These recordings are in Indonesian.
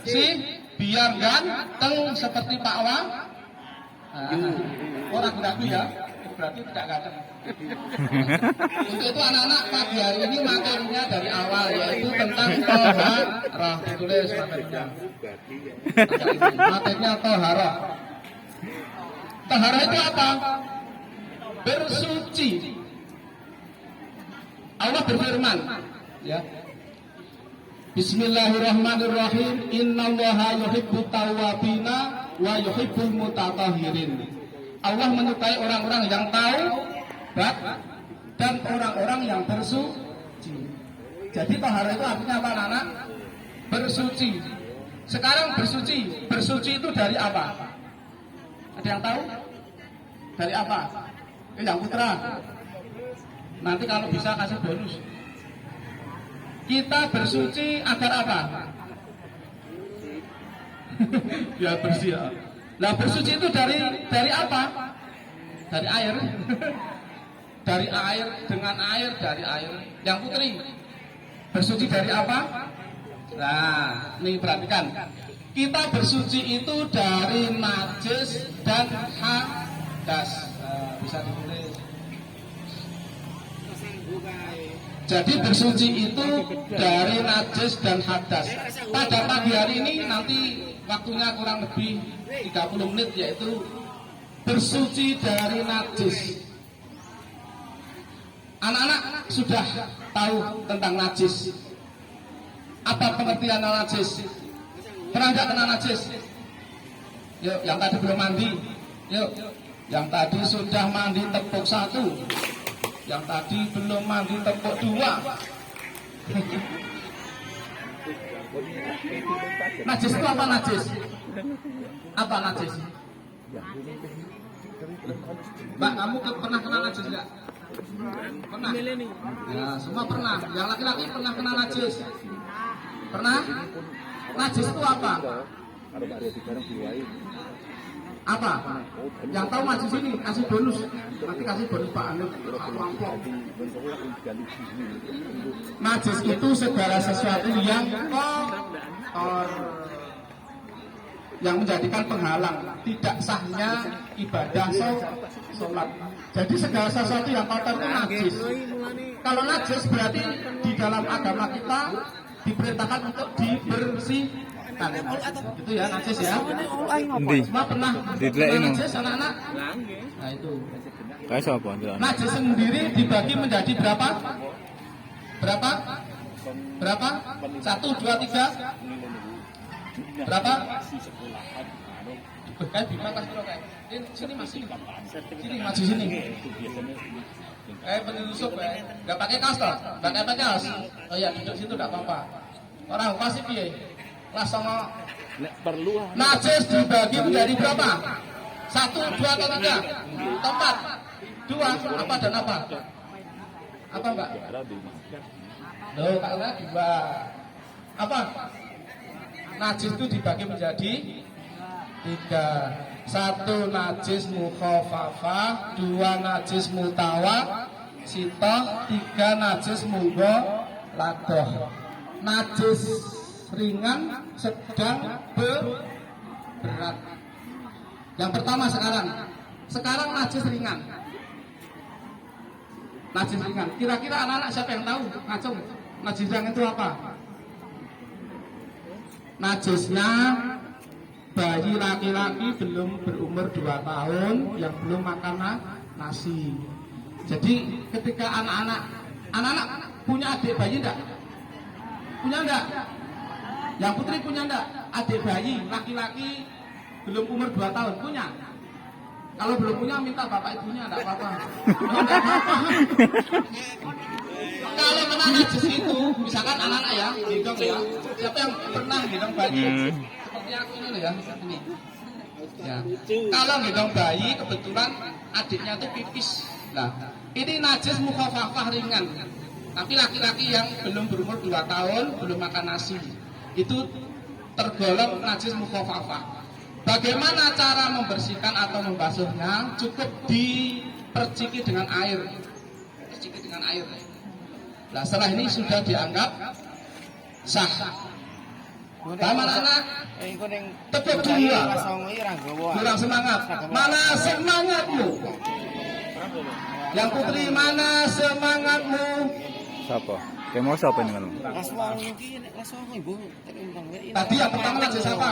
bersih, biar ganteng seperti Pak Wang. Oh, ragu-ragu ya, berarti tidak ganteng. Untuk itu anak-anak pagi hari ini materinya dari awal, yaitu tentang toharah. Ditulis materinya. Materinya toharah. Toharah itu apa? Bersuci. Allah berfirman, ya. Bismillahirrahmanirrahim. Innallaha yuhibbut tawwabina wa yuhibbul mutatahhirin. Allah menyukai orang-orang yang taubat dan orang-orang yang bersuci. Jadi taharah itu artinya apa, anak? Bersuci. Sekarang bersuci itu dari apa? Ada yang tahu? Dari apa? Yang putra. Nanti kalau bisa kasih bonus. Kita bersuci agar apa? Biar bersih ya. Nah, bersuci itu dari apa? Dari air. Dari air, dengan air, dari air. Yang putri, bersuci dari apa? Nah, ini perhatikan. Kita bersuci itu dari najis dan hadas. Nah, bisa ditulis. Jadi bersuci itu dari najis dan hadas. Pada pagi hari ini nanti waktunya kurang lebih 30 menit, yaitu bersuci dari najis. Anak-anak sudah tahu tentang najis. Apa pengertian najis? Pernah nggak kena najis? Yuk, yang tadi belum mandi. Yuk, yang tadi sudah mandi tepuk 1. Yang tadi belum mandi tepuk 2. Najis itu apa najis? Apa najis? Mbak, kamu pernah kena najis nggak? Pernah? Ya, semua pernah. Yang laki-laki pernah kena najis? Pernah? Najis itu apa? Apa? Yang tahu maju sini, kasih bonus. Nanti kasih bonus Pak Anu. Najis itu segala sesuatu yang kotor, yang menjadikan penghalang tidak sahnya ibadah sholat. Jadi segala sesuatu yang kotor itu najis. Kalau najis berarti di dalam agama kita diperintahkan untuk dibersihkan. Itu ya najis ya. Semua pernah najis anak-anak? Nah itu. Najis sendiri dibagi menjadi berapa? Berapa? 1, 2, 3. Berapa? Kayak di mana sini masih. Sini maju sini. Penyusup ya. Enggak pakai kaos toh? Enggak pakai kaos. Oh iya, duduk situ enggak apa-apa. Orang pasti piye? Kelas sama najis dibagi menjadi berapa? 1, 2 atau 3? 4, 2, apa dan apa? Apa Mbak? Loh, kalau 2. Apa? Najis itu dibagi menjadi 3. 1 najis mukhafafah, 2 najis mutawassithah, 3 najis mughaladah. Najis ringan, sedang, berat. Yang pertama sekarang najis ringan. Najis ringan. Kira-kira anak-anak siapa yang tahu? Ngacung. Najis ringan itu apa? Najisnya bayi laki-laki belum berumur 2 tahun yang belum makan nasi. Jadi ketika anak-anak punya adik bayi enggak? Punya enggak? Yang putri punya enggak? Adik bayi laki-laki belum umur 2 tahun punya? Kalau belum punya minta bapak ibunya enggak apa-apa. Kalau kena najis itu, misalkan anak-anak ya, gendong ya. Siapa yang pernah gendong bayi? Seperti aku ini ya, ini. Ya. Kalau gendong bayi, kebetulan adiknya itu pipis. Nah, ini najis mukhafafah ringan. Tapi laki-laki yang belum berumur 2 tahun, belum makan nasi, itu tergolong najis mukhafafah. Bagaimana cara membersihkan atau membasuhnya? Cukup diperciki dengan air. Perciki dengan air. Nah, setelah ini sudah dianggap sah. anak-anak tepuk dua. Kurang semangat. Mana semangatmu? Yang putri mana semangatmu? Siapa? Kayak mau siapa ini kan? Tadi yang pertama Najis siapa?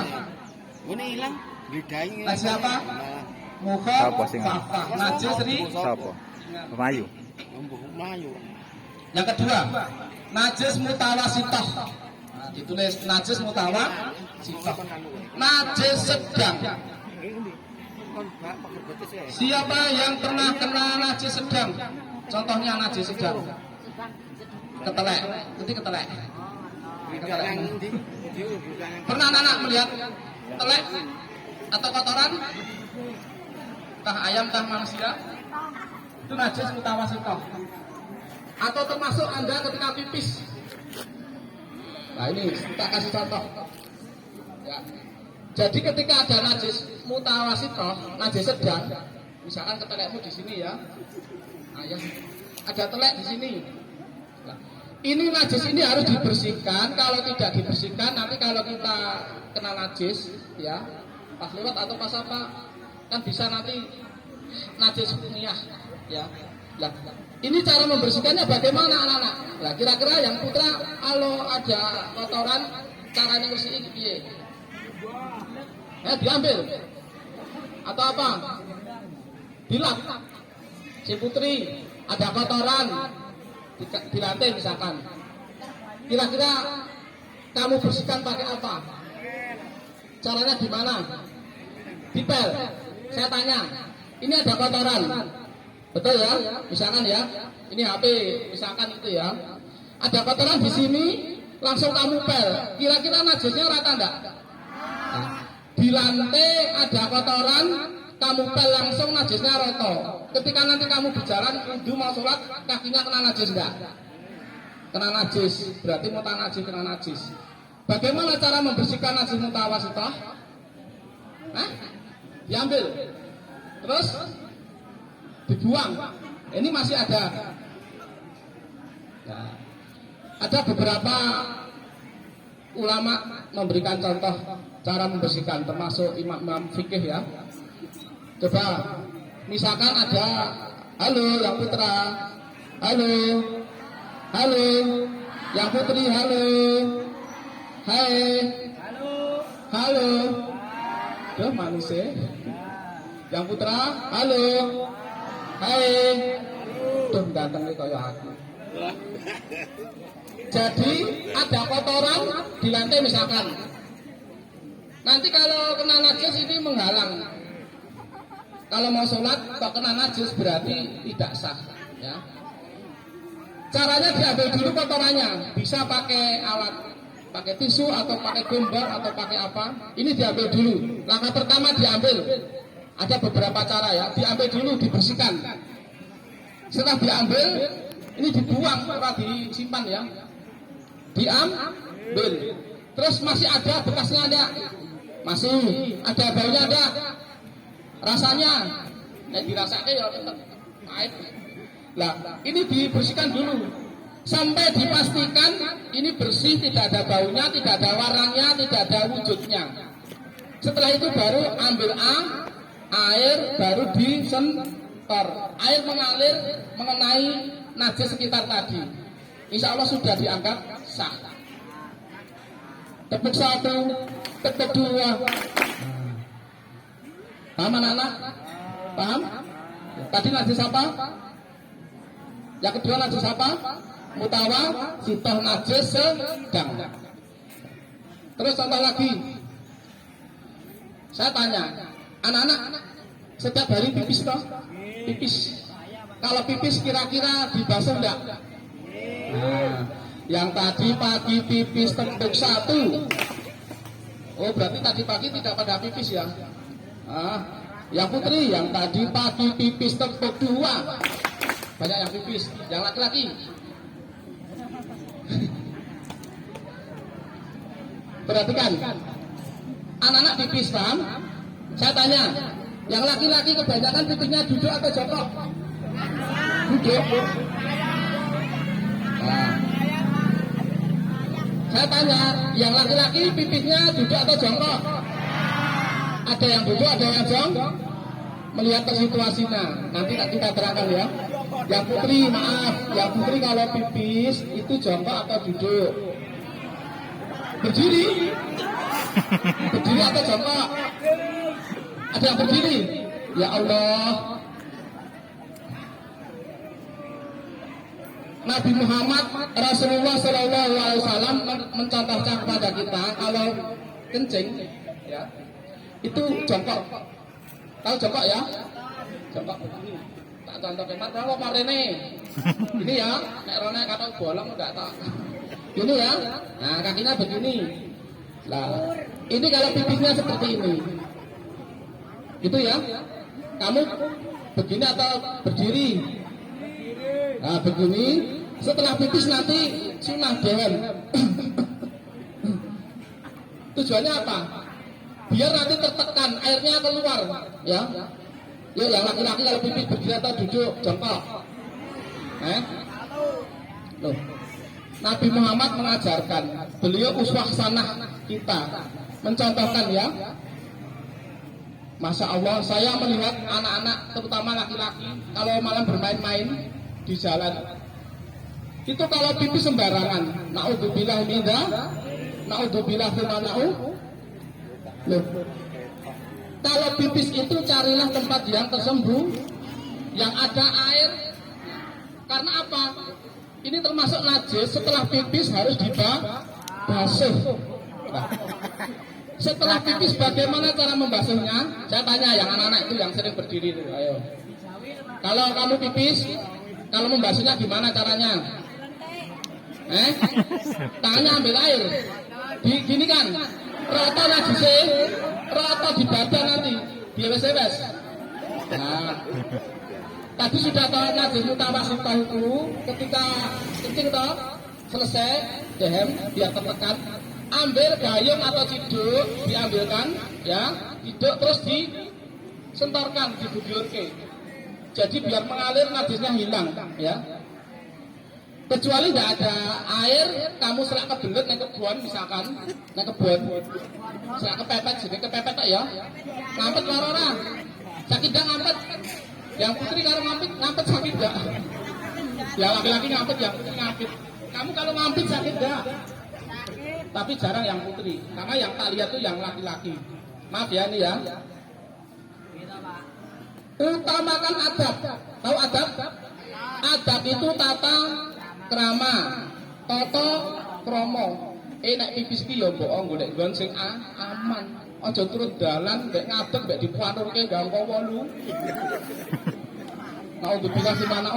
Najis siapa? Muka Fafa. Najis Ri. Siapa? Pemayu. Yang kedua, Najis Mutawasitoh. Nah, ditulis Najis Mutawasitoh. Najis sedang. Siapa yang pernah kena najis sedang? Contohnya najis sedang. Ketelek, ketelek. Pernah anak melihat telek atau kotoran? Entah ayam, entah manusia. Itu najis mutawasitoh. Atau termasuk Anda ketika pipis. Nah ini kita kasih contoh. Ya. Jadi ketika ada najis mutawasitoh, najis sedang, misalkan ketelekmu di sini ya, ayah, ada telek di sini. Nah, ini najis ini harus dibersihkan. Kalau tidak dibersihkan, nanti kalau kita kena najis, ya, pas lewat atau pas apa, kan bisa nanti najis niah, ya. Nah, ini cara membersihkannya bagaimana anak-anak? Nah, kira-kira yang putra kalau ada kotoran, caranya bersihin piye? Diambil atau apa? Dilap. Si putri ada kotoran di lantai misalkan. Kira-kira kamu bersihkan pakai apa? Caranya gimana? Dipel. Saya tanya. Ini ada kotoran. Betul ya? Misalkan ya. Ini HP misalkan itu ya. Ada kotoran di sini, langsung kamu pel. Kira-kira najisnya rata enggak? Di lantai ada kotoran, kamu pel langsung najisnya roto. Ketika nanti kamu berjalan, wudhu mau sholat, kakinya kena najis enggak? Kena najis, berarti mutanajis kena najis. Bagaimana cara membersihkan najis mutawasitoh? Diambil, terus dibuang. Ini masih ada. Ya. Ada beberapa ulama memberikan contoh cara membersihkan, termasuk imam-imam fikih ya. Coba, misalkan ada, halo yang putra, halo, yang putri, halo, hai, halo, tuh manusia, yang putra, halo, hai, tuh datang nih kayak aku. Jadi ada kotoran di lantai misalkan. Nanti kalau kena najis ini menghalang. Kalau mau sholat kok kena najis berarti tidak sah. Ya. Caranya diambil dulu kotorannya. Bisa pakai alat, pakai tisu atau pakai gombar atau pakai apa. Ini diambil dulu. Langkah pertama diambil. Ada beberapa cara ya. Diambil dulu, dibersihkan. Setelah diambil, ini dibuang, ora disimpan ya. Diambil. Terus masih ada bekasnya ada. Masih ada baunya ada. Rasanya dirasakan ya tetap pahit. Nah, ini dibersihkan dulu sampai dipastikan ini bersih, tidak ada baunya, tidak ada warnanya, tidak ada wujudnya. Setelah itu baru ambil air, baru disentor. Air mengalir mengenai najis sekitar tadi. Insya Allah sudah dianggap sah. Tepuk satu, tepuk dua. Paham anak-anak? Paham? Tadi najis apa? Yang kedua najis apa? Mutawasitoh, najis sedang. Terus contoh lagi. Saya tanya, anak-anak setiap hari pipis toh? Pipis. Kalau pipis kira-kira dibasuh enggak? Nah, yang tadi pagi pipis tepuk satu. Oh berarti tadi pagi tidak pada pipis ya? Yang putri yang tadi pagi pipis tepuk dua. Banyak yang pipis. Yang laki-laki perhatikan, anak-anak pipis paham? Saya tanya, yang laki-laki kebanyakan pipisnya duduk atau jongkok? Duduk. Nah. Saya tanya, yang laki-laki pipisnya duduk atau jongkok? Ada yang duduk, ada yang jongkok. Melihat ke situasinya, nanti kita terangkan ya. Yang putri, maaf, yang putri kalau pipis itu jongkok atau duduk? Berdiri? Berdiri atau jongkok? Ada yang berdiri? Ya Allah. Nabi Muhammad Rasulullah Shallallahu Alaihi Wasallam mencontohkan kepada kita kalau kencing, ya, itu jongkok. Tahu jongkok ya? Jongkok. Tak contohkan, kalau marene, ini ya, kayak rona kata bolong enggak tak. Ini ya, nah kakinya begini. Nah, ini kalau pipisnya seperti ini, itu ya. Kamu begini atau berdiri? Nah begini, setelah pipis nanti sunah dewan. Tujuannya apa? Biar nanti tertekan, airnya keluar, ya. Ya yang laki-laki kalau pipis berdiri atau duduk jongkok. Loh. Nabi Muhammad mengajarkan, beliau uswah sanah kita, mencontohkan ya. Masya Allah, saya melihat anak-anak, terutama laki-laki, kalau malam bermain-main di jalan, itu kalau pipis sembarangan, naudzubillah minza, naudzubillah firmana'u. Loh, kalau pipis itu carilah tempat yang tersembunyi, yang ada air. Karena apa? Ini termasuk najis, setelah pipis harus dibasuh. Nah, setelah pipis bagaimana cara membasuhnya? Saya tanya yang anak-anak itu yang sering berdiri itu, ayo. Kalau kamu pipis, kalau membasuhnya gimana caranya? Tangannya ambil air, gini kan? Rata najisnya, rata di badan nanti, bias-bias. Nah, tadi sudah tahu najis mutawasithah itu, ketika kencing toh selesai, dehem biar tertekan. Ambil gayung atau ciduk, diambilkan, ya, ciduk terus disentorkan, dibugurke. Jadi biar mengalir najisnya hilang, ya. Kecuali nggak ada air, kamu serak kebelet naik kebun misalkan, naik kebun, serak kepepet, jadi kepepet tak ya, ngampet orang, sakit dah ngampet. Yang putri kalau ngampet sakit dah. Ya laki-laki ngampet, yang putri ngampet. Kamu kalau ngampet sakit dah. Tapi jarang yang putri, karena yang tak lihat tuh yang laki-laki. Maaf ya ini ya. Utamakan adab. Tahu adab? Adab itu tata krama, toto kromo. Nek pipis ki yo bohong, golek nggon sing aman. Aja turut dalan mek ngadeg mek dipuanurke gangko wolu. Mau dibilang di mana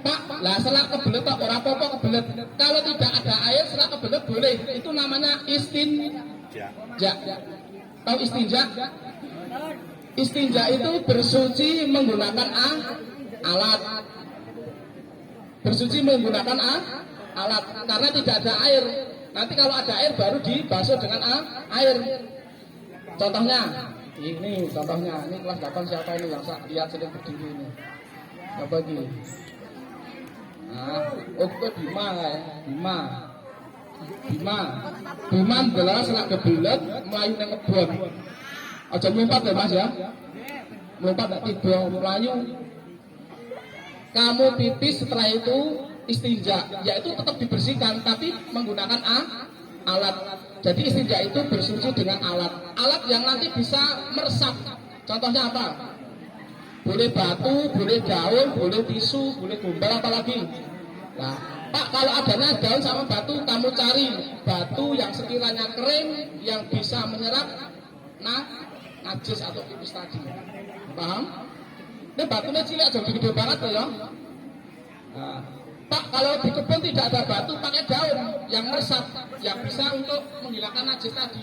Pak, lah serak kebelet tak ora apa-apa kebelet. Kalau tidak ada air serak kebelet boleh. Itu namanya istinja. Tahu istinja? Istinja itu bersuci menggunakan alat. Bersuci menggunakan alat karena tidak ada air. Nanti kalau ada air baru dibasuh dengan air. Contohnya, ini contohnya, ini kelas 8 siapa ini yang lihat sedang berdiri ini? Apa ini? Nah, itu Bima ya, Bima adalah selak kebelet melayu nang kebon. Aja melompat ya Mas ya. Melompat tak tiba melayu. Kamu pipis setelah itu istinja, yaitu tetap dibersihkan tapi menggunakan alat. Jadi istinja itu bersuci dengan alat. Alat yang nanti bisa meresap. Contohnya apa? Boleh batu, boleh daun, boleh tisu, boleh gombal apalagi. Nah, Pak kalau adanya daun sama batu, kamu cari batu yang sekiranya kering yang bisa menyerap najis atau pipis tadi. Paham? Ini batunya cilik aja gede banget ya. Nah, Pak kalau di kebun tidak ada batu, pakai daun yang meresap, yang bisa untuk menghilangkan najis tadi.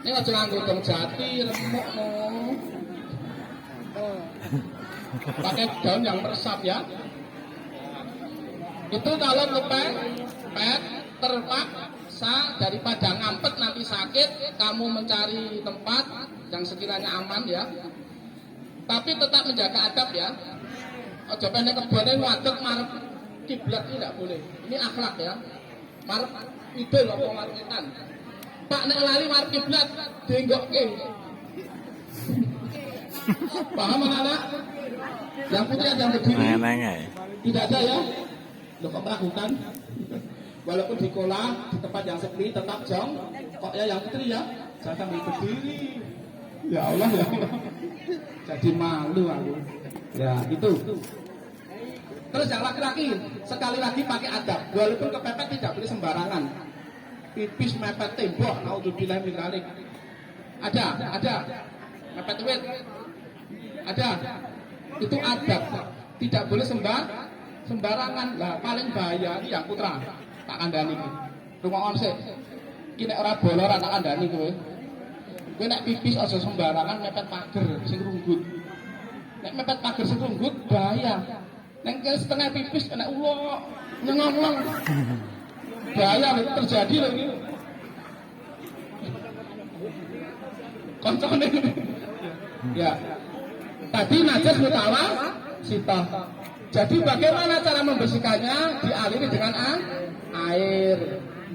Ini aja nganggo dong jati, remuk pakai daun yang meresap ya. Itu kalau kepepet terpaksa daripada ngampet nanti sakit, kamu mencari tempat yang sekiranya aman ya. Tapi tetap menjaga adab ya. Ojo pendek kebunnya ngadeg marep kiblat tidak boleh. Ini akhlak ya. marep idul apa marep wetan. Pak nek lali marep kiblat dienggokke. Paham anak-anak? Yang putih ada yang berdiri. Nengeng. Tidak ada ya? Loh kok meragukan? Walaupun di kolam, di tempat yang sepi, tetap jong. Kok ya yang putri ya? Jangan sambil berdiri. Ya Allah, ya Allah. Jadi malu aku. Ya, itu. Terus yang laki-laki, sekali lagi pakai adab. Walaupun kepepet tidak boleh sembarangan. Pipis mepet tembok, naudzubillah min dzalik. Ada. Mepet wit. Ada. Itu adab. Tidak boleh sembarangan. Lah paling bahaya ini yang putra. Tak kandani iki. Rumah sik. Iki nek ora bolor tak kandani kowe. Kowe nek pipis aja sembarangan mepet pager sing runggut. Nek mepet pager sing runggut bahaya. Nek setengah pipis kena ulo nyengong. Bahaya lho terjadi lho iki. Koncone. Ya. Tadi najis mutawa sitah. Jadi bagaimana cara membersihkannya? Dialiri dengan air.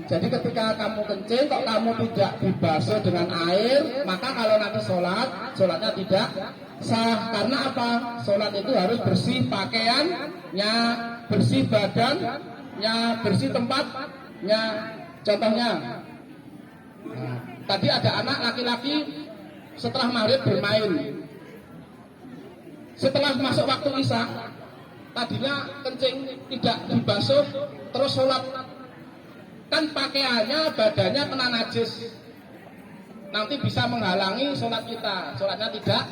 Jadi ketika kamu kencing, kok kamu tidak dibasuh dengan air, maka kalau nanti sholatnya tidak sah. Karena apa? Sholat itu harus bersih pakaiannya, bersih badannya, bersih tempatnya. Contohnya, tadi ada anak laki-laki setelah maghrib bermain. Setelah masuk waktu isya, tadinya kencing tidak dibasuh, terus sholat. Kan pakaiannya, badannya kena najis. Nanti bisa menghalangi sholat kita. Sholatnya tidak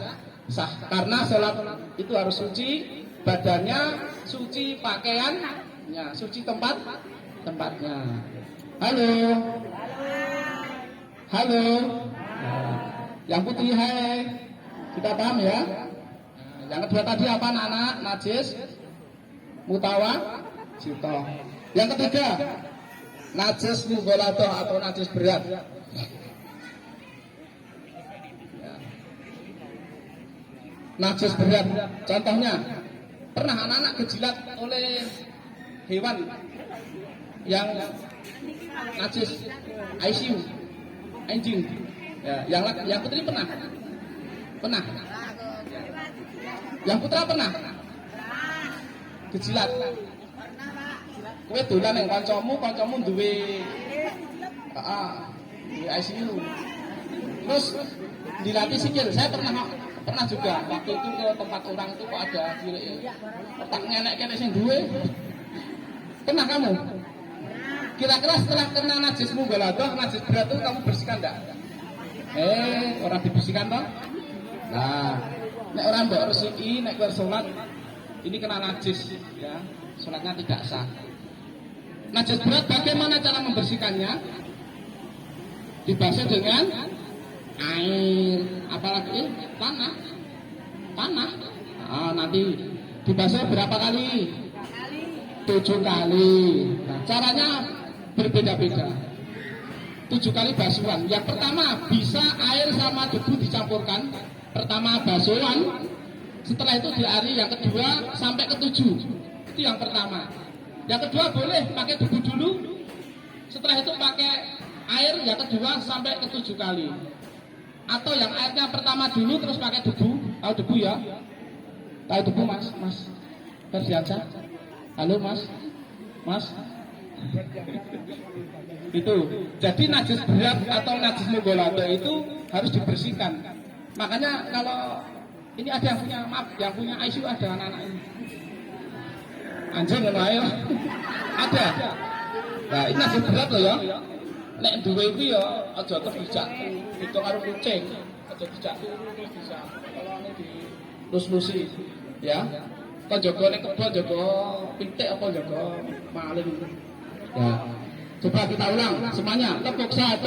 sah. Karena sholat itu harus suci, badannya suci, pakaiannya suci, tempatnya. Halo. Yang putih, hai. Kita paham ya? Yang kedua tadi apa anak-anak? Najis mutawa sitoh. Yang ketiga, najis mughalatoh atau najis berat. Najis berat. Contohnya, pernah anak-anak kejilat oleh hewan yang najis, ICU, anjing. Ya, yang putri pernah. Yang putra pernah? Kejilat. Kowe dolan ning kancamu duwe ICU. Terus dilatih sikil. Saya pernah juga waktu itu ke tempat orang itu kok ada otak ngenek-ngenek sing duwe. Pernah kamu? Kira-kira setelah kena najis mughalatoh, najis berat itu kamu bersihkan enggak? Orang dibersihkan toh? Nah, nek orang mbok resiki nek kowe salat ini kena najis ya, salatnya tidak sah. Najis berat bagaimana cara membersihkannya? Dibasuh dengan air, apalagi tanah. Nanti dibasuh berapa kali? 7 kali. Nah, caranya berbeda-beda. 7 kali basuhan. Yang pertama bisa air sama debu dicampurkan. Pertama basuhan, setelah itu diari. Yang kedua sampai ke 7. Itu yang pertama. Yang kedua boleh pakai debu dulu. Setelah itu pakai air yang kedua sampai ke 7 kali. Atau yang airnya pertama dulu terus pakai debu. Tahu debu ya? Tahu debu Mas Ferdiansyah? Halo Mas. Itu. Jadi najis berat atau najis mughalatoh itu harus dibersihkan. Makanya kalau ini ada yang punya ICU, ada anak-anak ini. Anjing ngono ae. Ada. Nah, ini najis berat loh ya. Nek duwe iki ya aja terjak itu karo kucing. Aja dijak terus bisa. Kalau ane di lus-lusi ya. Kok jaga nek kebon jaga pitik apa jaga maling. Ya. Coba kita ulang semuanya. Tepuk 1.